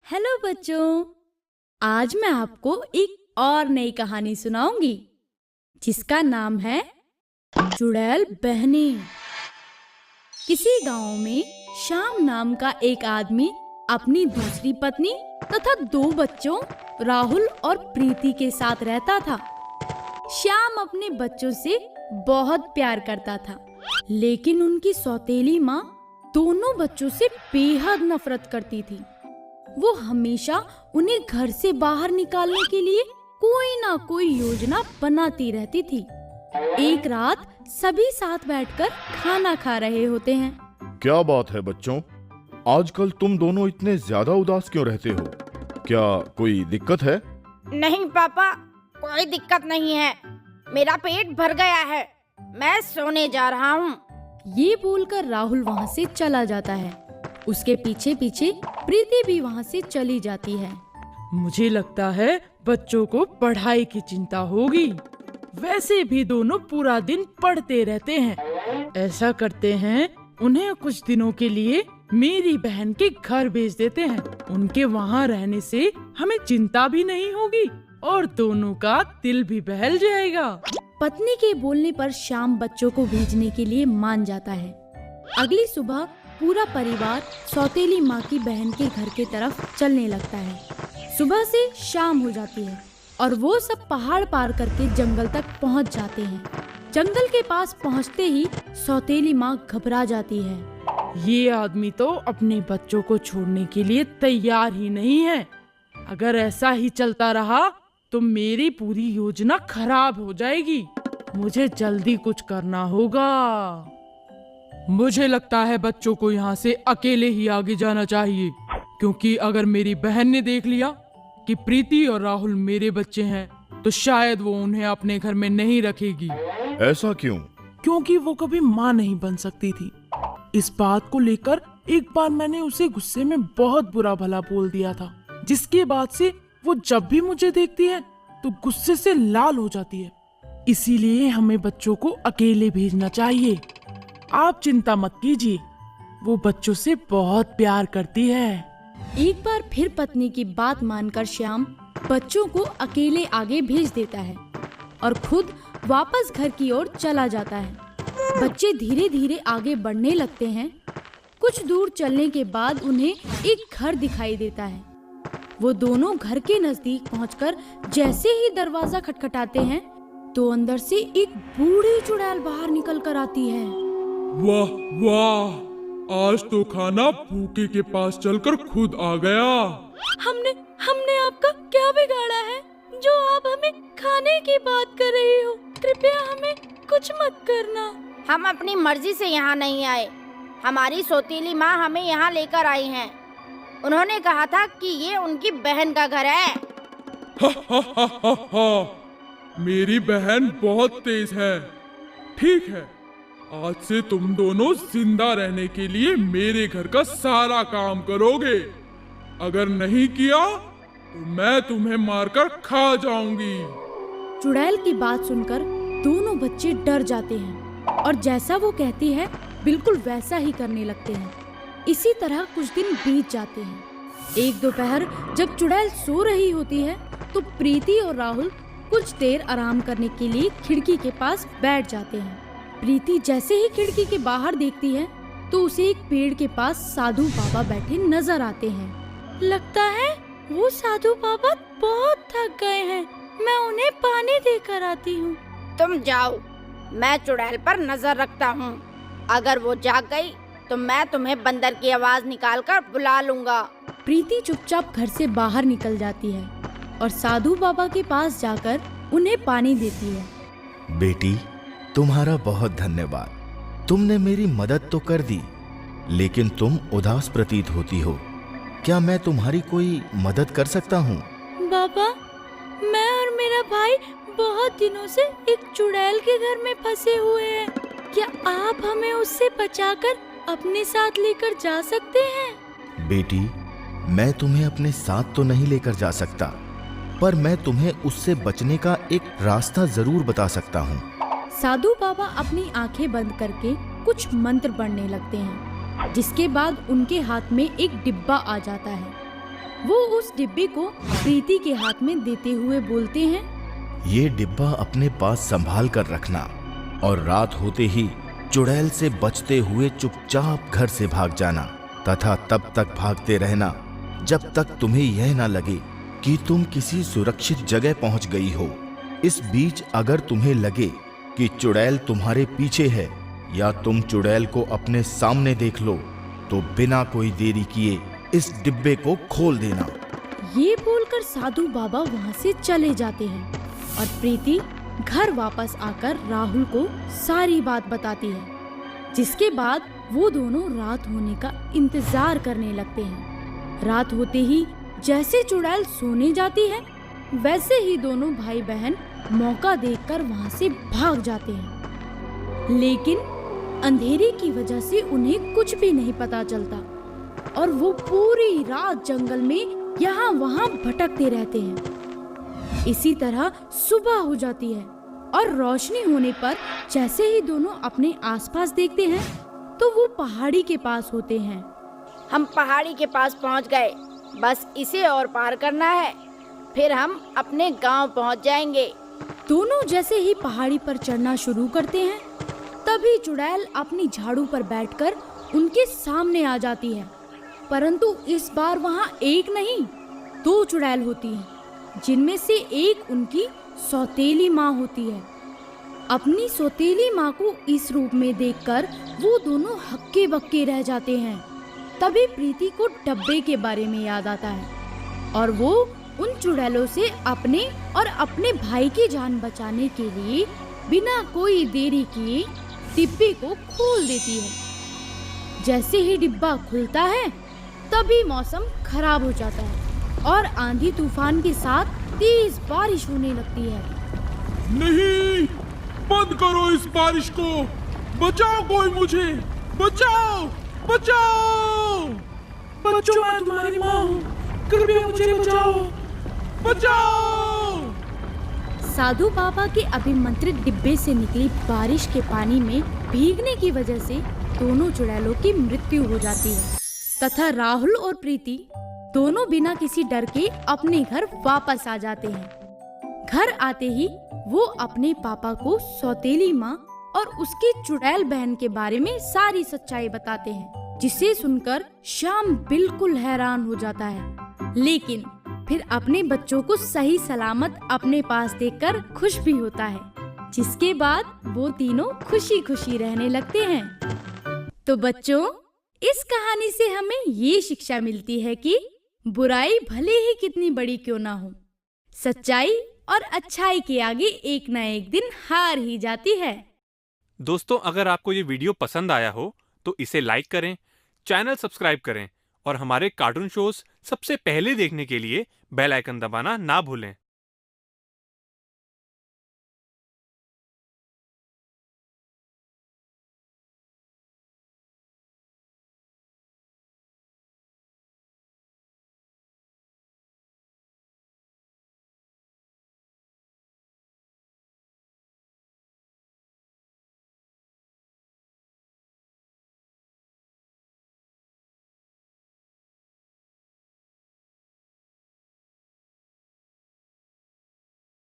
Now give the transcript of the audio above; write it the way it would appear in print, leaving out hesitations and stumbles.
Hello बच्चों, आज मैं आपको एक और नई कहानी सुनाऊंगी जिसका नाम है चुड़ैल बहनें। किसी गांव में श्याम नाम का एक आदमी अपनी दूसरी पत्नी तथा 2 बच्चों राहुल और प्रीति के साथ रहता था। श्याम अपने बच्चों से बहुत प्यार करता था, लेकिन उनकी सौतेली माँ दोनों बच्चों से बेहद नफरत करती थी। वो हमेशा उन्हें घर से बाहर निकालने के लिए कोई ना कोई योजना बनाती रहती थी। एक रात सभी साथ बैठकर खाना खा रहे होते हैं। क्या बात है बच्चों, आजकल तुम दोनों इतने ज्यादा उदास क्यों रहते हो? क्या कोई दिक्कत है? नहीं पापा, कोई दिक्कत नहीं है। मेरा पेट भर गया है, मैं सोने जा रहा हूँ। ये बोलकर राहुल वहाँ से चला जाता है। उसके पीछे पीछे प्रीति भी वहाँ से चली जाती है। मुझे लगता है बच्चों को पढ़ाई की चिंता होगी। वैसे भी दोनों पूरा दिन पढ़ते रहते हैं। ऐसा करते हैं, उन्हें कुछ दिनों के लिए मेरी बहन के घर भेज देते हैं। उनके वहाँ रहने से हमें चिंता भी नहीं होगी और दोनों का दिल भी बहल जाएगा। पत्नी के बोलने पर श्याम बच्चों को भेजने के लिए मान जाता है। अगली सुबह पूरा परिवार सौतेली माँ की बहन के घर की तरफ चलने लगता है। सुबह से शाम हो जाती है और वो सब पहाड़ पार करके जंगल तक पहुँच जाते हैं। जंगल के पास पहुँचते ही सौतेली माँ घबरा जाती है। ये आदमी तो अपने बच्चों को छोड़ने के लिए तैयार ही नहीं है। अगर ऐसा ही चलता रहा तो मेरी पूरी योजना खराब हो जाएगी। मुझे जल्दी कुछ करना होगा। मुझे लगता है बच्चों को यहाँ से अकेले ही आगे जाना चाहिए, क्योंकि अगर मेरी बहन ने देख लिया कि प्रीति और राहुल मेरे बच्चे हैं तो शायद वो उन्हें अपने घर में नहीं रखेगी। ऐसा क्यों? क्योंकि वो कभी माँ नहीं बन सकती थी। इस बात को लेकर एक बार मैंने उसे गुस्से में बहुत बुरा भला बोल दिया था, जिसके बाद से वो जब भी मुझे देखती है तो गुस्से से लाल हो जाती है। इसीलिए हमें बच्चों को अकेले भेजना चाहिए। आप चिंता मत कीजिए, वो बच्चों से बहुत प्यार करती है। एक बार फिर पत्नी की बात मानकर श्याम बच्चों को अकेले आगे भेज देता है और खुद वापस घर की ओर चला जाता है। बच्चे धीरे धीरे आगे बढ़ने लगते हैं। कुछ दूर चलने के बाद उन्हें एक घर दिखाई देता है। वो दोनों घर के नजदीक पहुंचकर जैसे ही दरवाजा खटखटाते हैं तो अंदर से एक बूढ़ी चुड़ैल बाहर निकल कर आती है। वाह वाह, आज तो खाना भूखे के पास चलकर खुद आ गया। हमने आपका क्या बिगाड़ा है जो आप हमें खाने की बात कर रही हो? कृपया हमें कुछ मत करना। हम अपनी मर्जी से यहाँ नहीं आए। हमारी सौतेली माँ हमें यहाँ लेकर आई हैं। उन्होंने कहा था कि ये उनकी बहन का घर है। हा हा हा हा हा, मेरी बहन बहुत तेज है। ठीक है, आज से तुम दोनों जिंदा रहने के लिए मेरे घर का सारा काम करोगे। अगर नहीं किया तो मैं तुम्हें मारकर खा जाऊंगी। चुड़ैल की बात सुनकर दोनों बच्चे डर जाते हैं और जैसा वो कहती है बिल्कुल वैसा ही करने लगते हैं। इसी तरह कुछ दिन बीत जाते हैं। एक दोपहर जब चुड़ैल सो रही होती है तो प्रीति और राहुल कुछ देर आराम करने के लिए खिड़की के पास बैठ जाते हैं। प्रीति जैसे ही खिड़की के बाहर देखती है तो उसे एक पेड़ के पास साधु बाबा बैठे नजर आते हैं। लगता है वो साधु बाबा बहुत थक गए हैं। मैं उन्हें पानी देकर आती हूँ। तुम जाओ, मैं चुड़ैल पर नजर रखता हूँ। अगर वो जाग गई तो मैं तुम्हें बंदर की आवाज निकालकर बुला लूंगा। प्रीति चुपचाप घर से बाहर निकल जाती है और साधु बाबा के पास जाकर उन्हें पानी देती है। बेटी, तुम्हारा बहुत धन्यवाद। तुमने मेरी मदद तो कर दी, लेकिन तुम उदास प्रतीत होती हो। क्या मैं तुम्हारी कोई मदद कर सकता हूँ? बाबा, मैं और मेरा भाई बहुत दिनों से एक चुड़ैल के घर में फंसे हुए हैं। क्या आप हमें उससे बचाकर अपने साथ लेकर जा सकते हैं? बेटी, मैं तुम्हें अपने साथ तो नहीं लेकर जा सकता, पर मैं तुम्हें उससे बचने का एक रास्ता जरूर बता सकता हूँ। साधु बाबा अपनी आंखें बंद करके कुछ मंत्र पढ़ने लगते हैं, जिसके बाद उनके हाथ में एक डिब्बा आ जाता है। वो उस डिब्बे को प्रीति के हाथ में देते हुए बोलते हैं, ये डिब्बा अपने पास संभाल कर रखना और रात होते ही चुड़ैल से बचते हुए चुपचाप घर से भाग जाना तथा तब तक भागते रहना जब तक तुम्हें यह ना लगे कि तुम किसी सुरक्षित जगह पहुंच गई हो। इस बीच अगर तुम्हें लगे कि चुड़ैल तुम्हारे पीछे है या तुम चुड़ैल को अपने सामने देख लो तो बिना कोई देरी किए इस डिब्बे को खोल देना। ये बोलकर साधु बाबा वहाँ से चले जाते हैं और प्रीति घर वापस आकर राहुल को सारी बात बताती है, जिसके बाद वो दोनों रात होने का इंतजार करने लगते हैं। रात होते ही जैसे चुड़ैल सोने जाती है वैसे ही दोनों भाई बहन मौका देखकर वहाँ से भाग जाते हैं, लेकिन अंधेरे की वजह से उन्हें कुछ भी नहीं पता चलता और वो पूरी रात जंगल में यहाँ वहाँ भटकते रहते हैं। इसी तरह सुबह हो जाती है और रोशनी होने पर जैसे ही दोनों अपने आसपास देखते हैं तो वो पहाड़ी के पास होते हैं। हम पहाड़ी के पास पहुंच गए, बस इसे और पार करना है, फिर हम अपने गांव पहुंच जाएंगे। दोनों जैसे ही पहाड़ी पर चढ़ना शुरू करते हैं तभी चुड़ैल अपनी झाड़ू पर बैठकर उनके सामने आ जाती है, परंतु इस बार वहाँ एक नहीं 2 चुड़ैल होती हैं, जिनमें से एक उनकी सौतेली माँ होती है। अपनी सौतेली माँ को इस रूप में देखकर वो दोनों हक्के बक्के रह जाते हैं। तभी प्रीति को डब्बे के बारे में याद आता है और वो उन चुड़ैलों से अपने और अपने भाई की जान बचाने के लिए बिना कोई देरी किए डिब्बे को खोल देती है। जैसे ही डिब्बा खुलता है तभी मौसम खराब हो जाता है और आंधी तूफान के साथ तेज बारिश होने लगती है। नहीं, बंद करो इस बारिश को। बचाओ, कोई मुझे बचाओ, बचाओ। बच्चों, मैं तुम्हारी माँ हूँ, कृपया मुझे बचाओ, बचाओ। साधु बाबा के अभिमंत्रित डिब्बे से निकली बारिश के पानी में भीगने की वजह से दोनों चुड़ैलों की मृत्यु हो जाती है तथा राहुल और प्रीति दोनों बिना किसी डर के अपने घर वापस आ जाते हैं। घर आते ही वो अपने पापा को सौतेली माँ और उसकी चुड़ैल बहन के बारे में सारी सच्चाई बताते हैं, जिसे सुनकर श्याम बिल्कुल हैरान हो जाता है, लेकिन फिर अपने बच्चों को सही सलामत अपने पास देखकर खुश भी होता है, जिसके बाद वो तीनों खुशी खुशी रहने लगते हैं। तो बच्चों, इस कहानी से हमें ये शिक्षा मिलती है कि बुराई भले ही कितनी बड़ी क्यों ना हो, सच्चाई और अच्छाई के आगे एक ना एक दिन हार ही जाती है। दोस्तों, अगर आपको ये वीडियो पसंद आया हो तो इसे लाइक करें, चैनल सब्सक्राइब करें और हमारे कार्टून शोज सबसे पहले देखने के लिए बेल आइकन दबाना ना भूलें।